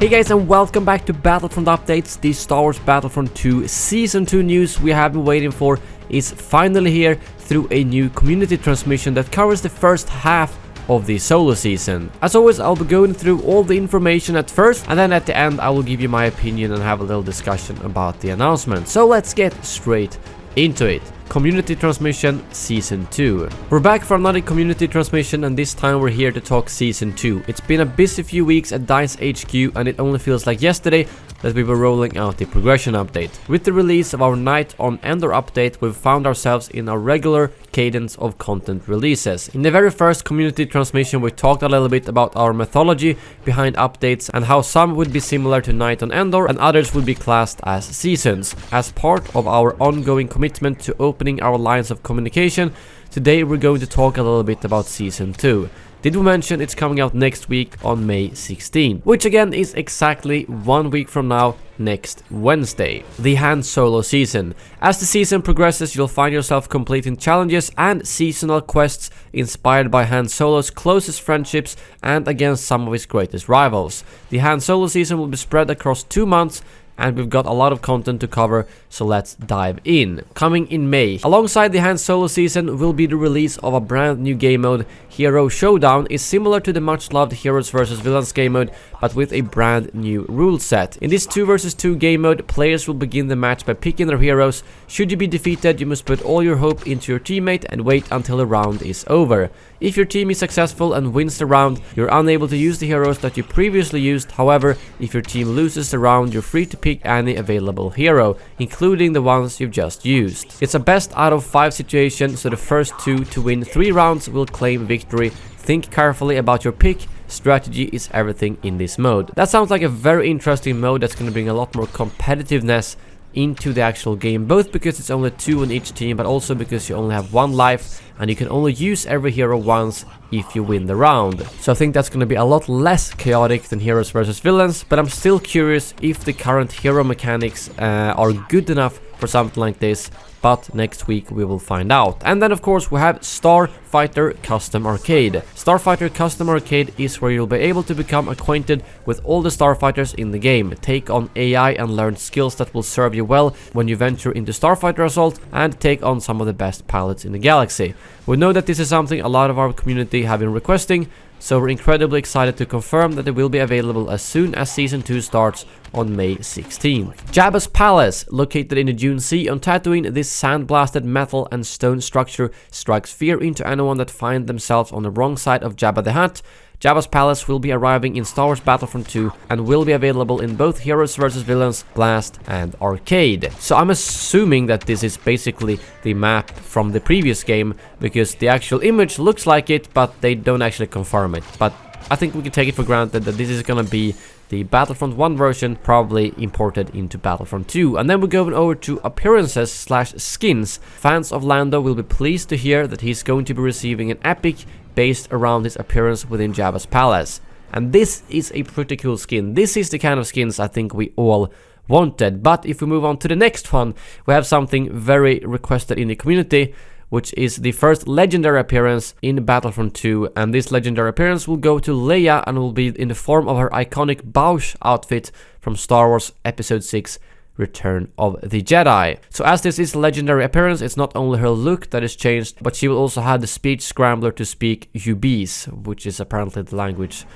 Hey guys, and welcome back to Battlefront Updates. The Star Wars Battlefront 2 Season 2 news we have been waiting for is finally here through a new community transmission that covers the first half of the solo season. As always, I'll be going through all the information at first, and then at the end I will give you my opinion and have a little discussion about the announcement. So let's get straight into it. Community Transmission Season 2. We're back for another community transmission, and this time we're here to talk Season 2. It's been a busy few weeks at DICE HQ, and it only feels like yesterday that we were rolling out the progression update. With the release of our Night on Endor update, we've found ourselves in a regular cadence of content releases. In the very first community transmission, we talked a little bit about our methodology behind updates and how some would be similar to Night on Endor and others would be classed as seasons. As part of our ongoing commitment to opening our lines of communication, today we're going to talk a little bit about Season 2. Did we mention it's coming out next week on May 16th, which again is exactly 1 week from now, next Wednesday. The Han Solo season. As the season progresses, you'll find yourself completing challenges and seasonal quests inspired by Han Solo's closest friendships and against some of his greatest rivals. The Han Solo season will be spread across 2 months, and we've got a lot of content to cover, so let's dive in. Coming in May, alongside the Han Solo season will be the release of a brand new game mode. Hero Showdown is similar to the much loved Heroes vs Villains game mode, but with a brand new rule set. In this 2 vs 2 game mode, players will begin the match by picking their heroes. Should you be defeated, you must put all your hope into your teammate and wait until the round is over. If your team is successful and wins the round, you're unable to use the heroes that you previously used. However, if your team loses the round, you're free to pick any available hero, including the ones you've just used. It's a best out of 5 situation, so the first 2 to win 3 rounds will claim victory. Think carefully about your pick. Strategy is everything in this mode. That sounds like a very interesting mode that's going to bring a lot more competitiveness into the actual game, both because it's only 2 on each team, but also because you only have 1 life and you can only use every hero once if you win the round. So I think that's going to be a lot less chaotic than Heroes vs Villains, but I'm still curious if the current hero mechanics are good enough for something like this. But next week we will find out. And then of course we have Starfighter Custom Arcade. Starfighter Custom Arcade is where you'll be able to become acquainted with all the starfighters in the game, take on AI and learn skills that will serve you well when you venture into Starfighter Assault, and take on some of the best pilots in the galaxy. We know that this is something a lot of our community have been requesting, so we're incredibly excited to confirm that it will be available as soon as Season 2 starts on May 16th. Jabbas Palace, located in the Dune Sea on Tatooine, this sandblasted metal and stone structure strikes fear into anyone that find themselves on the wrong side of Jabba the Hutt. Jabbas Palace will be arriving in Star Wars Battlefront 2 and will be available in both Heroes vs Villains, Blast and Arcade. So I'm assuming that this is basically the map from the previous game, because the actual image looks like it, but they don't actually confirm it. But I think we can take it for granted that this is gonna be the Battlefront 1 version, probably imported into Battlefront 2. And then we're going over to appearances / skins. Fans of Lando will be pleased to hear that he's going to be receiving an epic based around his appearance within Jabbas Palace. And this is a pretty cool skin. This is the kind of skins I think we all wanted. But if we move on to the next one, we have something very requested in the community, which is the first legendary appearance in Battlefront 2, and this legendary appearance will go to Leia and will be in the form of her iconic Boushh outfit from Star Wars Episode 6 Return of the Jedi. So as this is a legendary appearance, it's not only her look that is changed, but she will also have the speech scrambler to speak Jabbas, which is apparently the language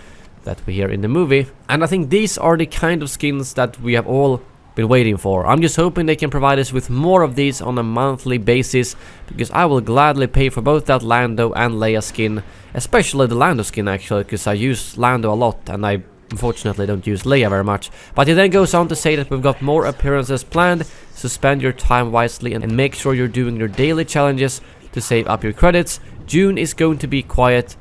that we hear in the movie. And I think these are the kind of skins that we have all been waiting for. I'm just hoping they can provide us with more of these on a monthly basis, because I will gladly pay for both that Lando and Leia skin, especially the Lando skin actually, because I use Lando a lot and I unfortunately don't use Leia very much. But he then goes on to say that we've got more appearances planned, so spend your time wisely and make sure you're doing your daily challenges to save up your credits. June is going to be quiet ...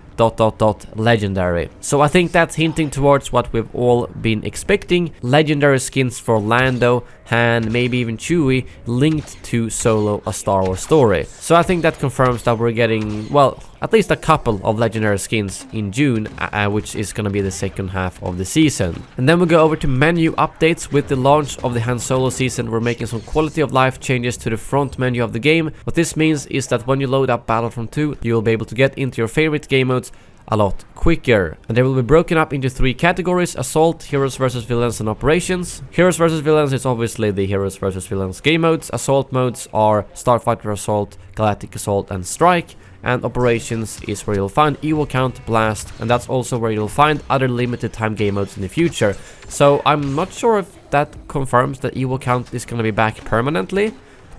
legendary. So I think that's hinting towards what we've all been expecting. Legendary skins for Lando, Han, maybe even Chewie, linked to Solo: A Star Wars Story. So I think that confirms that we're getting, well, at least a couple of legendary skins in June, which is gonna be the second half of the season. And then we go over to menu updates. With the launch of the Han Solo season, we're making some quality of life changes to the front menu of the game. What this means is that when you load up Battlefront 2, you'll be able to get into your favorite game modes a lot quicker. And they will be broken up into 3 categories: Assault, Heroes vs Villains, and Operations. Heroes vs Villains is obviously the Heroes vs Villains game modes. Assault modes are Starfighter Assault, Galactic Assault, and Strike. And Operations is where you'll find Evo Count, Blast, and that's also where you'll find other limited time game modes in the future. So I'm not sure if that confirms that Evo Count is going to be back permanently.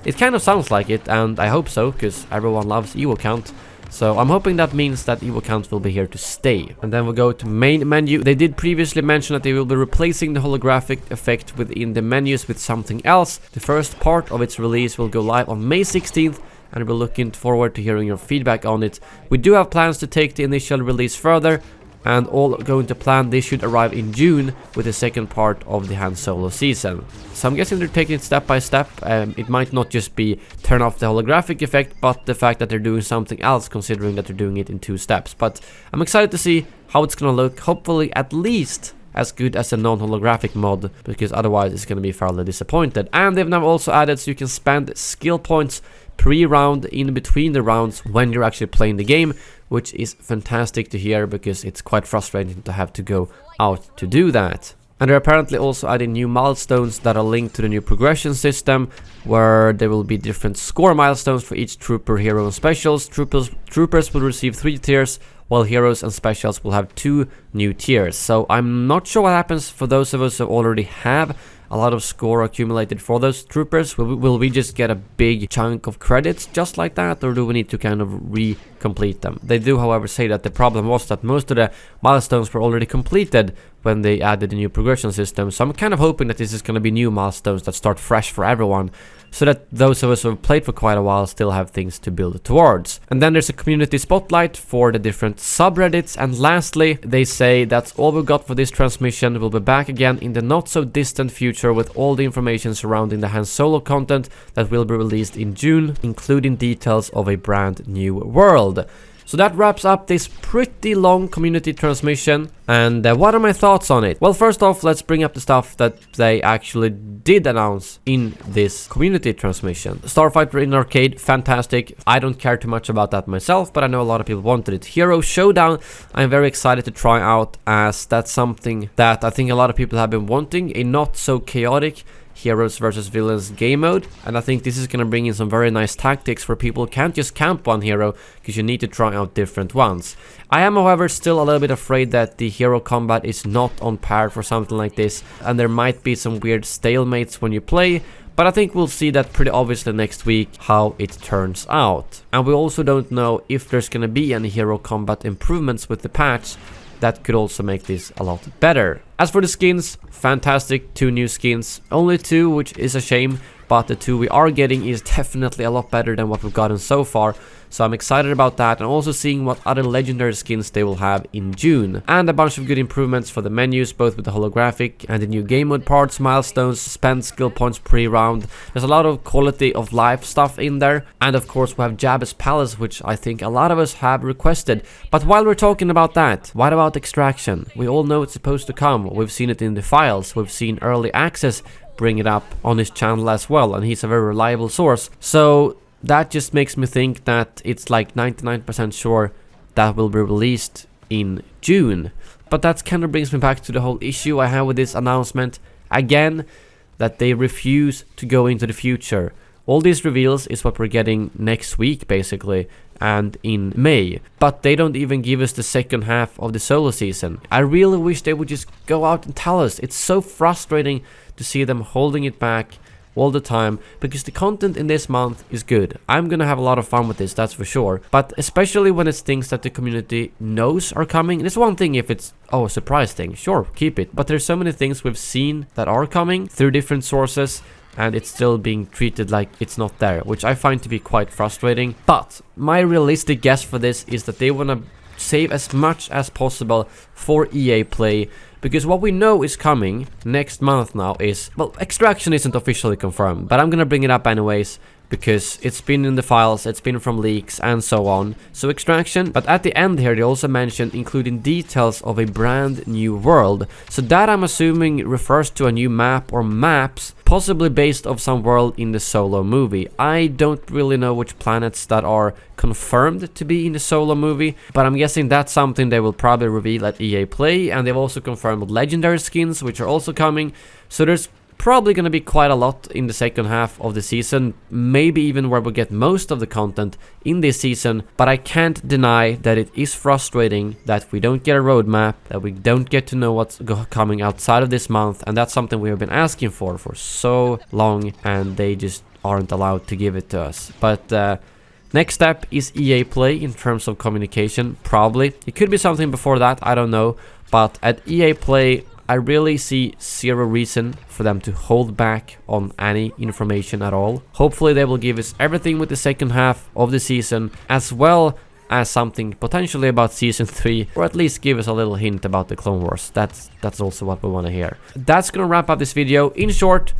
It kind of sounds like it, and I hope so, because everyone loves Evo Count. So I'm hoping that means that Evo Count will be here to stay. And then we'll go to main menu. They did previously mention that they will be replacing the holographic effect within the menus with something else. The first part of its release will go live on May 16th. And we're looking forward to hearing your feedback on it. We do have plans to take the initial release further, and all going to plan, they should arrive in June with the second part of the Han Solo season. So I'm guessing they're taking it step by step. It might not just be turn off the holographic effect, but the fact that they're doing something else, considering that they're doing it in 2 steps. But I'm excited to see how it's gonna look. Hopefully at least as good as a non-holographic mod, because otherwise it's gonna be fairly disappointed. And they've now also added so you can spend skill points pre-round in between the rounds when you're actually playing the game, which is fantastic to hear, because it's quite frustrating to have to go out to do that. And they're apparently also adding new milestones that are linked to the new progression system, where there will be different score milestones for each trooper, hero, and specials. Troopers will receive 3 tiers, while heroes and specials will have 2 new tiers. So I'm not sure what happens for those of us who already have a lot of score accumulated for those troopers. Will we just get a big chunk of credits just like that, or do we need to kind of re-complete them? They do, however, say that the problem was that most of the milestones were already completed when they added the new progression system. So I'm kind of hoping that this is going to be new milestones that start fresh for everyone, so that those of us who have played for quite a while still have things to build towards. And then there's a community spotlight for the different subreddits. And lastly, they say that's all we've got for this transmission. We'll be back again in the not so distant future with all the information surrounding the Han Solo content that will be released in June, including details of a brand new world. So that wraps up this pretty long community transmission. And what are my thoughts on it? Well, first off, let's bring up the stuff that they actually did announce in this community transmission. Starfighter in Arcade, fantastic. I don't care too much about that myself, but I know a lot of people wanted it. Hero Showdown, I'm very excited to try out, as that's something that I think a lot of people have been wanting. A not so chaotic Heroes versus Villains game mode, and I think this is going to bring in some very nice tactics where people can't just camp one hero, because you need to try out different ones. I am, however, still a little bit afraid that the hero combat is not on par for something like this, and there might be some weird stalemates when you play, but I think we'll see that pretty obviously next week how it turns out. And we also don't know if there's going to be any hero combat improvements with the patch that could also make this a lot better. As for the skins, fantastic, 2 new skins. Only 2, which is a shame, but the 2 we are getting is definitely a lot better than what we've gotten so far. So I'm excited about that, and also seeing what other legendary skins they will have in June. And a bunch of good improvements for the menus, both with the holographic and the new game mode parts, milestones, spend skill points pre-round. There's a lot of quality of life stuff in there. And of course we have Jabbas Palace, which I think a lot of us have requested. But while we're talking about that, what about Extraction? We all know it's supposed to come. We've seen it in the files. We've seen Early Access bring it up on his channel as well, and he's a very reliable source. So that just makes me think that it's like 99% sure that will be released in June. But that kind of brings me back to the whole issue I have with this announcement. Again, that they refuse to go into the future. All these reveals is what we're getting next week, basically, and in May. But they don't even give us the second half of the solo season. I really wish they would just go out and tell us. It's so frustrating to see them holding it back all the time, because the content in this month is good. I'm gonna have a lot of fun with this, that's for sure. But especially when it's things that the community knows are coming. It's one thing if it's, oh, a surprise thing, sure, keep it. But there's so many things we've seen that are coming through different sources, and it's still being treated like it's not there, which I find to be quite frustrating. But my realistic guess for this is that they want to save as much as possible for EA Play, because what we know is coming next month now is, well, Extraction isn't officially confirmed, but I'm gonna bring it up anyways, because it's been in the files, it's been from leaks and so on. So Extraction, but at the end here they also mentioned including details of a brand new world. So that, I'm assuming, refers to a new map or maps, possibly based off some world in the Solo movie. I don't really know which planets that are confirmed to be in the Solo movie, but I'm guessing that's something they will probably reveal at EA Play, and they've also confirmed legendary skins, which are also coming, so there's probably gonna be quite a lot in the second half of the season, maybe even where we get most of the content in this season, but I can't deny that it is frustrating that we don't get a roadmap, that we don't get to know what's coming outside of this month, and that's something we have been asking for so long, and they just aren't allowed to give it to us. But next step is EA Play in terms of communication, probably. It could be something before that, I don't know, but at EA Play I really see zero reason for them to hold back on any information at all. Hopefully they will give us everything with the second half of the season, as well as something potentially about season 3, or at least give us a little hint about the Clone Wars. That's also what we want to hear. That's gonna wrap up this video. In short,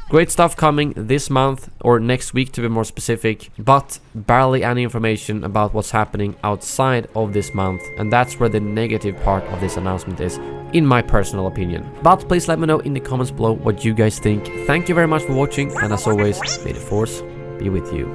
great stuff coming this month, or next week to be more specific, but barely any information about what's happening outside of this month, and that's where the negative part of this announcement is, in my personal opinion. But please let me know in the comments below what you guys think. Thank you very much for watching, and as always, may the Force be with you.